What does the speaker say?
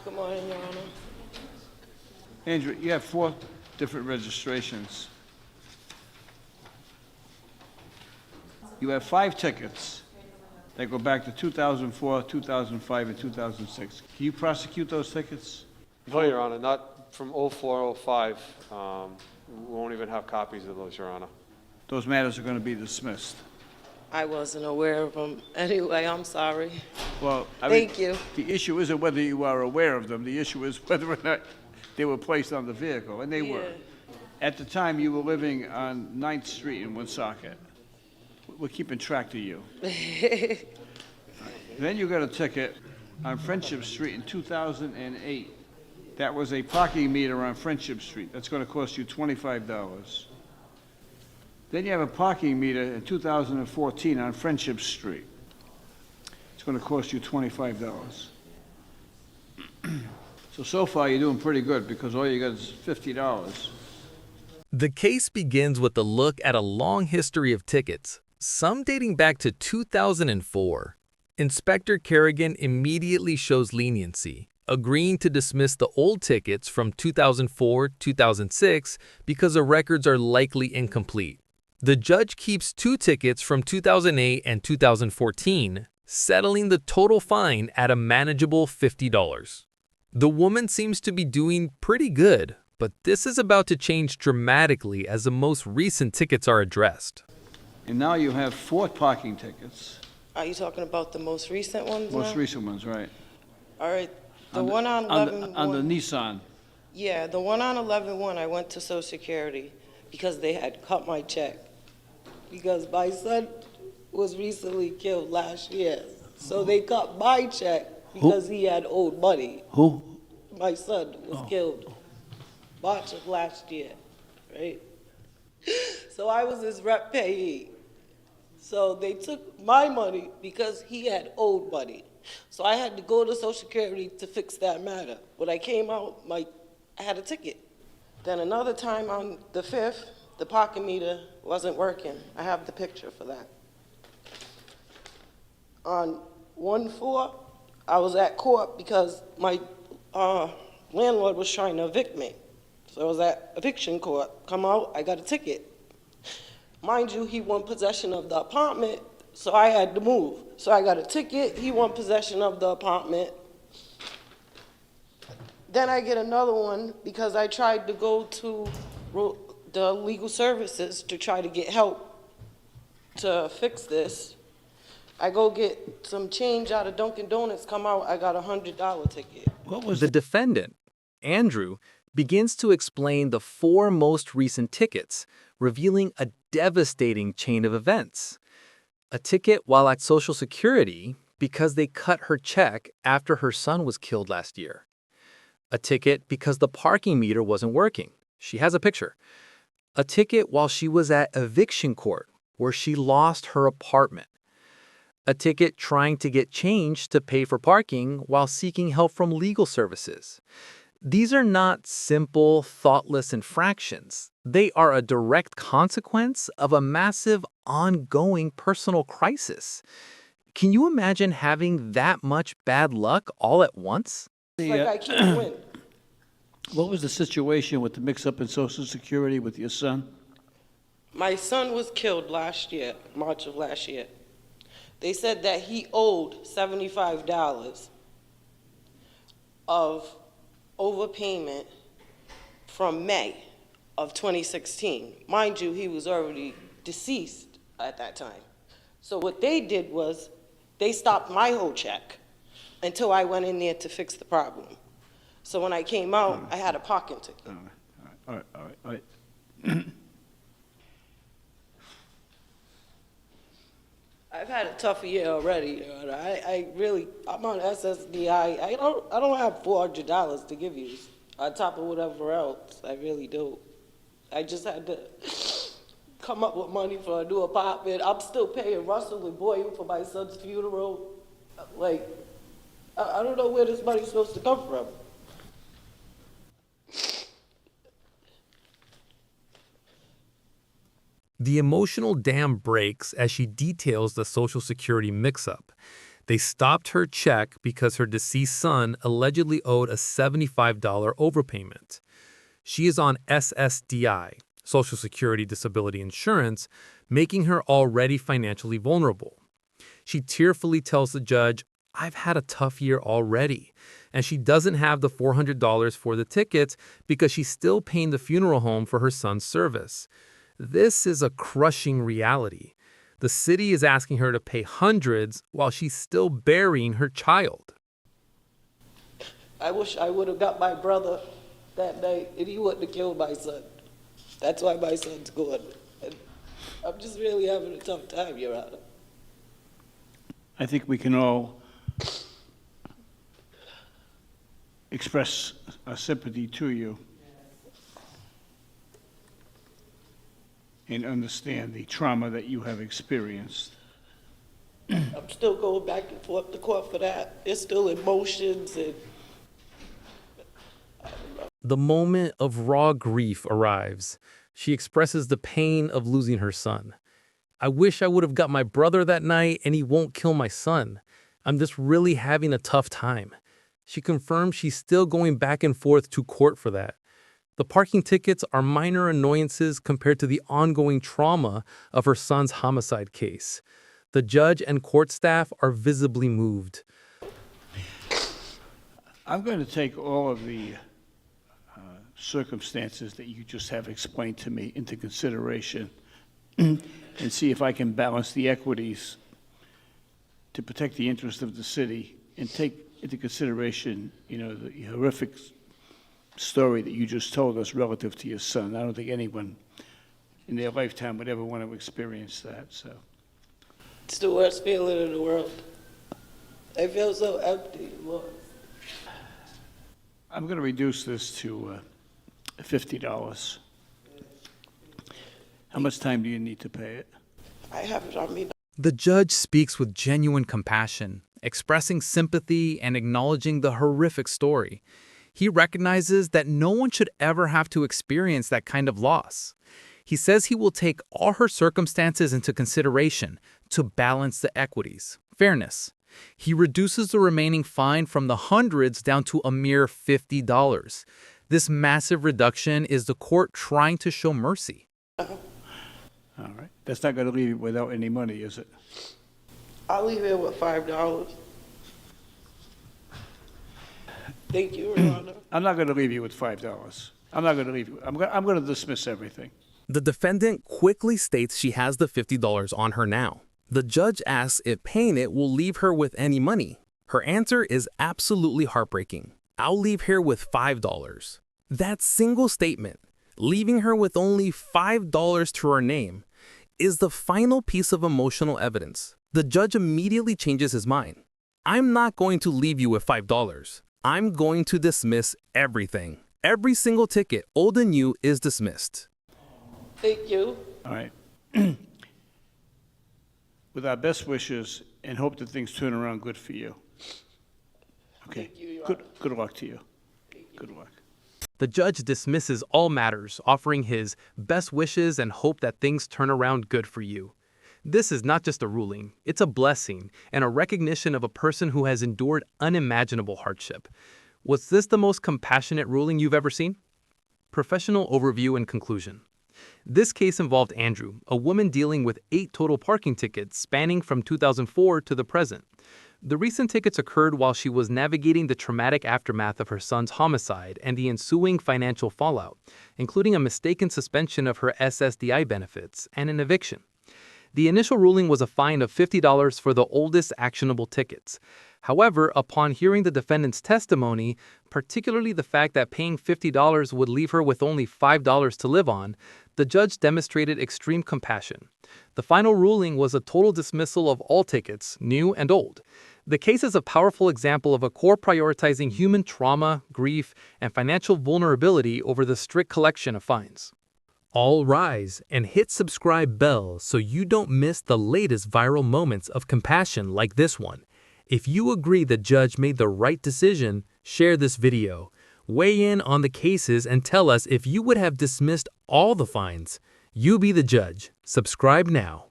Good morning, Your Honor. Andrew, you have 4 different registrations. You have 5 tickets that go back to 2004, 2005, and 2006. Can you prosecute those tickets? No, Your Honor, not from '04, '05. We won't even have copies of those, Your Honor. Those matters are going to be dismissed. I wasn't aware of them. Anyway, I'm sorry. Well, I mean, Thank you. the issue isn't whether you are aware of them. The issue is whether or not they were placed on the vehicle, and they were. At the time, you were living on 9th Street in Woonsocket. We're keeping track of you. Then you got a ticket on Friendship Street in 2008. That was a parking meter on Friendship Street. That's going to cost you $25. Then you have a parking meter in 2014 on Friendship Street. It's going to cost you $25. So far, you're doing pretty good because all you got is $50. The case begins with a look at a long history of tickets, some dating back to 2004. Inspector Kerrigan immediately shows leniency, agreeing to dismiss the old tickets from 2004-2006 because the records are likely incomplete. The judge keeps 2 tickets from 2008 and 2014, settling the total fine at a manageable $50. The woman seems to be doing pretty good, but this is about to change dramatically as the most recent tickets are addressed. And now you have 4 parking tickets. Are you talking about the most recent ones Most now? recent ones, right? All right. The one on 11-1. On the Nissan. Yeah, the one on 11-1, I went to Social Security because they had cut my check. Because my son was recently killed last year. So they cut my check because he had owed money. Who? My son was killed March of last year, right? So I was his rep payee. So they took my money because he had owed money. So I had to go to Social Security to fix that matter. When I came out, I had a ticket. Then another time on the 5th, the parking meter wasn't working. I have the picture for that. On 1/4, I was at court because my landlord was trying to evict me. So I was at eviction court. Come out, I got a ticket. Mind you, he won possession of the apartment, so I had to move. So I got a ticket, he won possession of the apartment. Then I get another one because I tried to go to the legal services to try to get help to fix this. I go get some change out of Dunkin' Donuts, come out, I got a $100 ticket. What was The defendant, Andrew, begins to explain the 4 most recent tickets, revealing a devastating chain of events. A ticket while at Social Security because they cut her check after her son was killed last year. A ticket because the parking meter wasn't working. She has a picture. A ticket while she was at eviction court, where she lost her apartment. A ticket trying to get change to pay for parking while seeking help from legal services. These are not simple, thoughtless infractions. They are a direct consequence of a massive, ongoing personal crisis. Can you imagine having that much bad luck all at once? It's like I can't win. What was the situation with the mix-up in Social Security with your son? My son was killed last year, March of last year. They said that he owed $75 of overpayment from May of 2016. Mind you, he was already deceased at that time. So what they did was they stopped my whole check until I went in there to fix the problem. So when I came out, I had a parking ticket. All right. I've had a tough year already. I'm on SSDI. I don't have $400 to give you on top of whatever else. I really do. I just had to come up with money for a new apartment. I'm still paying Russell and Boyle for my son's funeral. Like, I don't know where this money's supposed to come from. The emotional dam breaks as she details the Social Security mix-up. They stopped her check because her deceased son allegedly owed a $75 overpayment. She is on SSDI, Social Security Disability Insurance, making her already financially vulnerable. She tearfully tells the judge, "I've had a tough year already," and she doesn't have the $400 for the tickets because she's still paying the funeral home for her son's service. This is a crushing reality. The city is asking her to pay hundreds while she's still burying her child. I wish I would have got my brother that night and he wouldn't have killed my son. That's why my son's gone. And I'm just really having a tough time, Your Honor. I think we can all express our sympathy to you and understand the trauma that you have experienced. I'm still going back and forth to court for that. It's still emotions and The moment of raw grief arrives. She expresses the pain of losing her son. "I wish I would have got my brother that night and he won't kill my son. I'm just really having a tough time." She confirms she's still going back and forth to court for that. The parking tickets are minor annoyances compared to the ongoing trauma of her son's homicide case. The judge and court staff are visibly moved. I'm going to take all of the circumstances that you just have explained to me into consideration and see if I can balance the equities to protect the interest of the city and take into consideration, the horrific story that you just told us relative to your son. I don't think anyone in their lifetime would ever want to experience that, so. it's the worst feeling in the world. I feel so empty and lost. I'm going to reduce this to $50. How much time do you need to pay it? I have it on me. The judge speaks with genuine compassion, expressing sympathy and acknowledging the horrific story. He recognizes that no one should ever have to experience that kind of loss. He says he will take all her circumstances into consideration to balance the equities, fairness. He reduces the remaining fine from the hundreds down to a mere $50. This massive reduction is the court trying to show mercy. All right. That's not going to leave you without any money, is it? I'll leave here with $5. Thank you, Your Honor. I'm not going to leave you with $5. I'm not going to leave you. I'm going to dismiss everything. The defendant quickly states she has the $50 on her now. The judge asks if paying it will leave her with any money. Her answer is absolutely heartbreaking. "I'll leave here with $5. That single statement, leaving her with only $5 to her name, is the final piece of emotional evidence. The judge immediately changes his mind. "I'm not going to leave you with $5. I'm going to dismiss everything. Every single ticket, old and new, is dismissed." Thank you. All right. With our best wishes and hope that things turn around good for you. Okay. Thank you, Your Good luck to you. Good luck. The judge dismisses all matters, offering his best wishes and hope that things turn around good for you. This is not just a ruling, it's a blessing and a recognition of a person who has endured unimaginable hardship. Was this the most compassionate ruling you've ever seen? Professional overview and conclusion. This case involved Andrew, a woman dealing with 8 total parking tickets spanning from 2004 to the present. The recent tickets occurred while she was navigating the traumatic aftermath of her son's homicide and the ensuing financial fallout, including a mistaken suspension of her SSDI benefits and an eviction. The initial ruling was a fine of $50 for the oldest actionable tickets. However, upon hearing the defendant's testimony, particularly the fact that paying $50 would leave her with only $5 to live on, the judge demonstrated extreme compassion. The final ruling was a total dismissal of all tickets, new and old. The case is a powerful example of a court prioritizing human trauma, grief, and financial vulnerability over the strict collection of fines. All rise and hit subscribe bell so you don't miss the latest viral moments of compassion like this one. If you agree the judge made the right decision, share this video. Weigh in on the cases and tell us if you would have dismissed all the fines. You be the judge. Subscribe now.